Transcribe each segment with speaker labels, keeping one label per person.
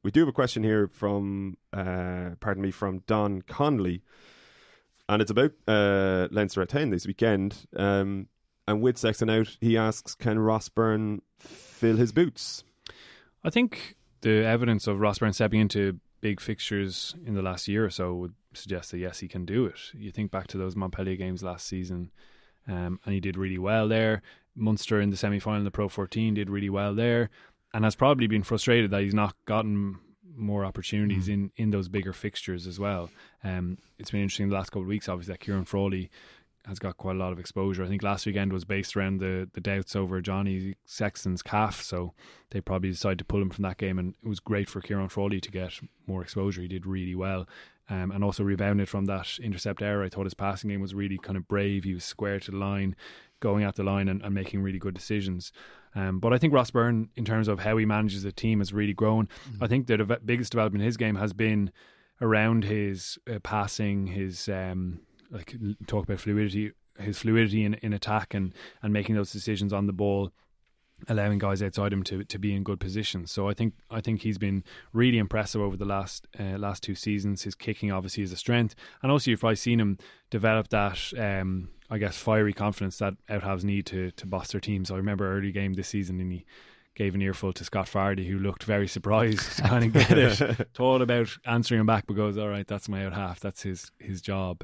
Speaker 1: we do have a question here from from Don Connolly, and it's about Leinster at 10 this weekend. And with Sexton out, he asks, can Ross Byrne fill his boots?
Speaker 2: I think the evidence of Ross Byrne stepping into big fixtures in the last year or so would suggest that yes, he can do it. You think back to those Montpellier games last season, and he did really well there. Munster in the semi-final in the Pro 14 did really well there, and has probably been frustrated that he's not gotten more opportunities in those bigger fixtures as well. It's been interesting the last couple of weeks, obviously, that Kieran Frawley has got quite a lot of exposure. I think last weekend was based around the doubts over Johnny Sexton's calf, so they probably decided to pull him from that game, and it was great for Kieran Frawley to get more exposure. He did really well, and also rebounded from that intercept error. I thought his passing game was really kind of brave. He was square to the line, going at the line and making really good decisions. But I think Ross Byrne, in terms of how he manages the team, has really grown. I think the biggest development in his game has been around his passing, his talk about fluidity, his fluidity in attack and making those decisions on the ball, allowing guys outside him to be in good positions. So I think he's been really impressive over the last 2 seasons. His kicking obviously is a strength, and also you've probably seen him develop that fiery confidence that out-halves need to boss their teams. I remember early game this season, and he gave an earful to Scott Fardy, who looked very surprised to kind of get it. Thought about answering him back, but goes, all right, that's my out half, that's his job.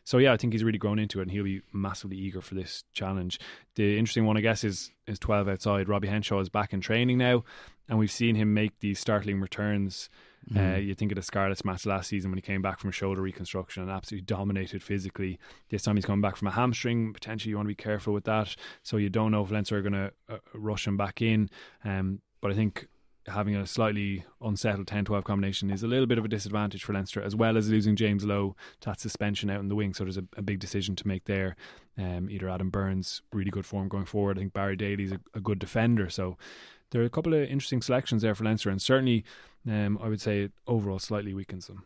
Speaker 2: So yeah, I think he's really grown into it, and he'll be massively eager for this challenge. The interesting one, I guess, is 12 outside. Robbie Henshaw is back in training now, and we've seen him make these startling returns. You think of the Scarlets match last season when he came back from a shoulder reconstruction and absolutely dominated physically. This time he's coming back from a hamstring. Potentially you want to be careful with that, so you don't know if Leinster are going to rush him back in, but I think having a slightly unsettled 10-12 combination is a little bit of a disadvantage for Leinster, as well as losing James Lowe to that suspension out in the wing. So there's a big decision to make there. Either Adam Burns, really good form going forward. I think Barry Daly's a good defender. So there are a couple of interesting selections there for Leinster, and certainly I would say it overall slightly weakens them.